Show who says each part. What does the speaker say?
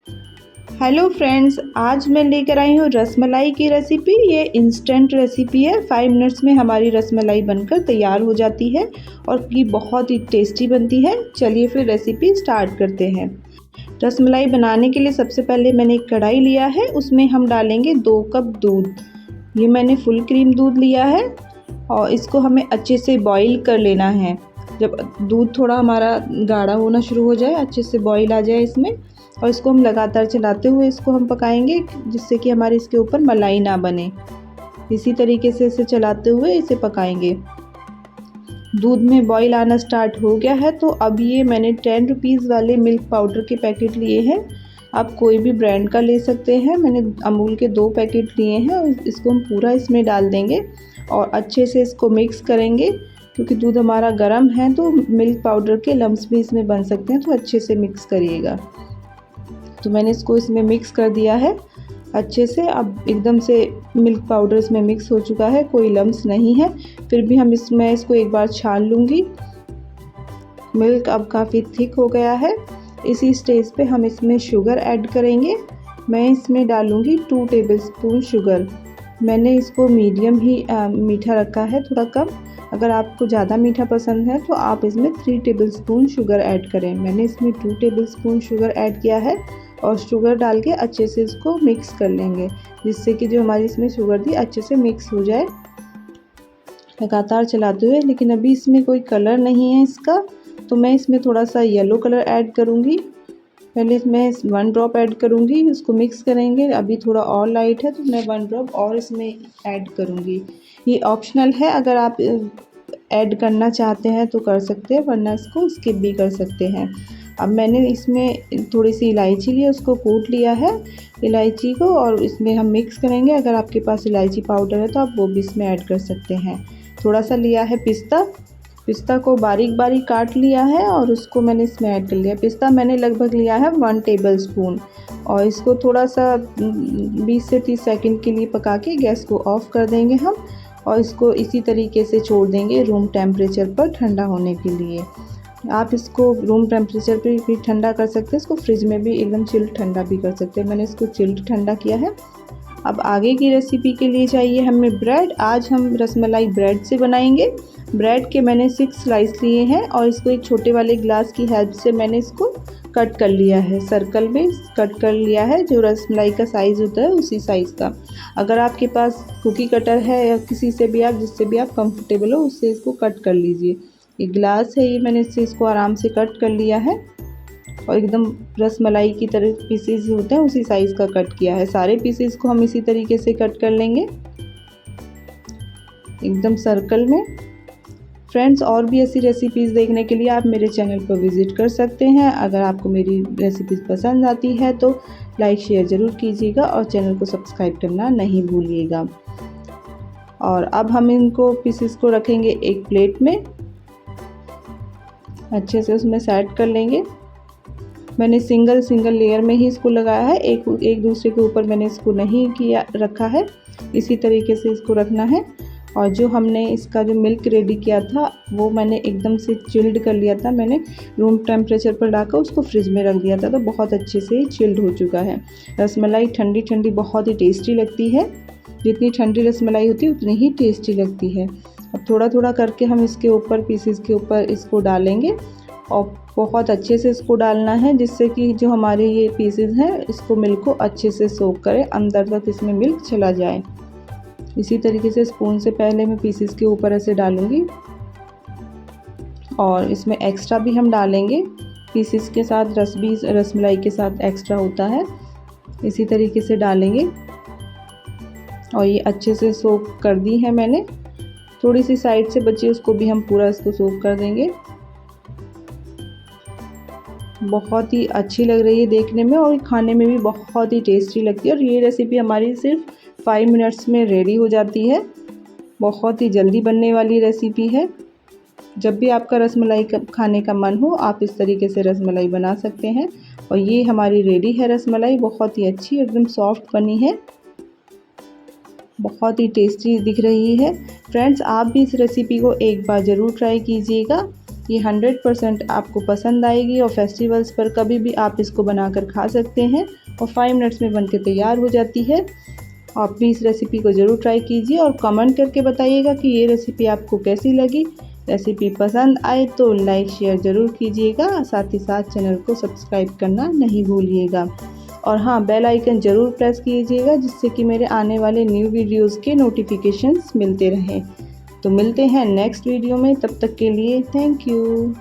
Speaker 1: Hello friends, आज मैं लेकर आई हूँ रसमलाई की रेसिपी। ये इंस्टेंट रेसिपी है। 5 मिनट्स में हमारी रसमलाई बनकर तैयार हो जाती है और ये बहुत ही टेस्टी बनती है। चलिए फिर रेसिपी स्टार्ट करते हैं। रसमलाई बनाने के लिए सबसे पहले मैंने एक कढ़ाई लिया है, उसमें हम डालेंगे 2 कप दूध। ये मैंने फुल क्रीम दूध लिया है और इसको हमें अच्छे से बॉईल कर लेना है। जब दूध थोड़ा हमारा गाढ़ा होना शुरू हो जाए, अच्छे से बॉईल आ जाए इसमें, और इसको हम लगातार चलाते हुए इसको हम पकाएंगे जिससे कि हमारे इसके ऊपर मलाई ना बने। इसी तरीके से इसे चलाते हुए इसे पकाएंगे। दूध में बॉईल आना स्टार्ट हो गया है तो अब ये मैंने 10 रुपीज़ वाले मिल्क पाउडर के पैकेट लिए हैं। आप कोई भी ब्रांड का ले सकते हैं। मैंने अमूल के 2 पैकेट लिए हैं और इसको हम पूरा इसमें डाल देंगे और अच्छे से इसको मिक्स करेंगे। क्योंकि दूध हमारा गर्म है तो मिल्क पाउडर के लम्स भी इसमें बन सकते हैं, तो अच्छे से मिक्स करिएगा। तो मैंने इसको इसमें मिक्स कर दिया है अच्छे से। अब एकदम से मिल्क पाउडर इसमें मिक्स हो चुका है, कोई लम्स नहीं है। फिर भी इसको एक बार छान लूँगी। मिल्क अब काफ़ी थिक हो गया है। इसी स्टेज पे हम इसमें शुगर ऐड करेंगे। मैं इसमें डालूँगी 2 टेबलस्पून शुगर। मैंने इसको मीडियम ही मीठा रखा है, थोड़ा कम। अगर आपको ज़्यादा मीठा पसंद है तो आप इसमें 3 टेबलस्पून शुगर ऐड करें। मैंने इसमें 2 टेबलस्पून शुगर ऐड किया है और शुगर डाल के अच्छे से इसको मिक्स कर लेंगे, जिससे कि जो हमारी इसमें शुगर थी अच्छे से मिक्स हो जाए लगातार चलाते हुए। लेकिन अभी इसमें कोई कलर नहीं है इसका, तो मैं इसमें थोड़ा सा येलो कलर ऐड करूँगी। पहले इसमें 1 ड्रॉप ऐड करूँगी, इसको मिक्स करेंगे। अभी थोड़ा और लाइट है तो मैं 1 ड्रॉप और इसमें ऐड करूँगी। ये ऑप्शनल है, अगर आप ऐड करना चाहते हैं तो कर सकते हैं, वरना इसको स्किप भी कर सकते हैं। अब मैंने इसमें थोड़ी सी इलायची ली है, उसको कूट लिया है इलायची को, और इसमें हम मिक्स करेंगे। अगर आपके पास इलायची पाउडर है तो आप वो भी इसमें ऐड कर सकते हैं। थोड़ा सा लिया है पिस्ता को बारीक बारीक काट लिया है और उसको मैंने इसमें ऐड कर लिया। पिस्ता मैंने लगभग लिया है 1 टेबलस्पून, और इसको थोड़ा सा 20 से 30 सेकंड के लिए पका के गैस को ऑफ़ कर देंगे हम, और इसको इसी तरीके से छोड़ देंगे रूम टेम्परेचर पर ठंडा होने के लिए। आप इसको रूम टेम्परेचर पे भी ठंडा कर सकते हैं, इसको फ्रिज में भी एकदम चिल्ड ठंडा भी कर सकते हैं। मैंने इसको चिल्ड ठंडा किया है। अब आगे की रेसिपी के लिए चाहिए हमें ब्रेड। आज हम रसमलाई ब्रेड से बनाएंगे। ब्रेड के मैंने 6 स्लाइस लिए हैं और इसको एक छोटे वाले ग्लास की हेल्प से मैंने इसको कट कर लिया है। सर्कल में कट कर लिया है, जो रसमलाई का साइज़ होता है उसी साइज़ का। अगर आपके पास कुकी कटर है या किसी से भी आप जिससे भी आप कंफर्टेबल हो, उससे इसको कट कर लीजिए। ये ग्लास है, ये मैंने इसको आराम से कट कर लिया है और एकदम रसमलाई की तरह पीसेस होते हैं उसी साइज़ का कट किया है। सारे पीसेस को हम इसी तरीके से कट कर लेंगे एकदम सर्कल में। फ्रेंड्स, और भी ऐसी रेसिपीज़ देखने के लिए आप मेरे चैनल पर विज़िट कर सकते हैं। अगर आपको मेरी रेसिपीज़ पसंद आती है तो लाइक शेयर ज़रूर कीजिएगा और चैनल को सब्सक्राइब करना नहीं भूलिएगा। और अब हम इनको पीसेस को रखेंगे एक प्लेट में, अच्छे से उसमें सेट कर लेंगे। मैंने सिंगल लेयर में ही इसको लगाया है, एक दूसरे के ऊपर मैंने इसको नहीं रखा है। इसी तरीके से इसको रखना है। और जो हमने इसका जो मिल्क रेडी किया था वो मैंने एकदम से चिल्ड कर लिया था। मैंने रूम टेम्परेचर पर लाकर उसको फ्रिज में रख दिया था, तो बहुत अच्छे से चिल्ड हो चुका है। रसमलाई ठंडी ठंडी बहुत ही टेस्टी लगती है। जितनी ठंडी रसमलाई होती है उतनी ही टेस्टी लगती है। अब थोड़ा थोड़ा करके हम इसके ऊपर पीसेस के ऊपर इसको डालेंगे और बहुत अच्छे से इसको डालना है, जिससे कि जो हमारे ये पीसेस हैं इसको मिल्क को अच्छे से सोक करे, अंदर तक इसमें मिल्क चला जाए। इसी तरीके से स्पून से पहले मैं पीसेस के ऊपर ऐसे डालूंगी और इसमें एक्स्ट्रा भी हम डालेंगे। पीसेस के साथ रस भी रसमलाई के साथ एक्स्ट्रा होता है। इसी तरीके से डालेंगे और ये अच्छे से सोक कर दी है मैंने। थोड़ी सी साइड से बची उसको भी हम पूरा इसको सोक कर देंगे। बहुत ही अच्छी लग रही है देखने में और खाने में भी बहुत ही टेस्टी लगती है। और ये रेसिपी हमारी सिर्फ 5 मिनट्स में रेडी हो जाती है। बहुत ही जल्दी बनने वाली रेसिपी है। जब भी आपका रसमलाई खाने का मन हो, आप इस तरीके से रसमलाई बना सकते हैं। और ये हमारी रेडी है रसमलाई, बहुत ही अच्छी एकदम सॉफ्ट बनी है, बहुत ही टेस्टी दिख रही है। फ्रेंड्स, आप भी इस रेसिपी को एक बार ज़रूर ट्राई कीजिएगा। ये 100% आपको पसंद आएगी और फेस्टिवल्स पर कभी भी आप इसको बनाकर खा सकते हैं और 5 मिनट्स में बनके तैयार हो जाती है। आप भी इस रेसिपी को ज़रूर ट्राई कीजिए और कमेंट करके बताइएगा कि ये रेसिपी आपको कैसी लगी। रेसिपी पसंद आए तो लाइक शेयर ज़रूर कीजिएगा, साथ ही साथ चैनल को सब्सक्राइब करना नहीं भूलिएगा। और हाँ, बेल आइकन ज़रूर प्रेस कीजिएगा जिससे कि मेरे आने वाले न्यू वीडियोज़ के नोटिफिकेशंस मिलते रहें। तो मिलते हैं नेक्स्ट वीडियो में, तब तक के लिए थैंक यू।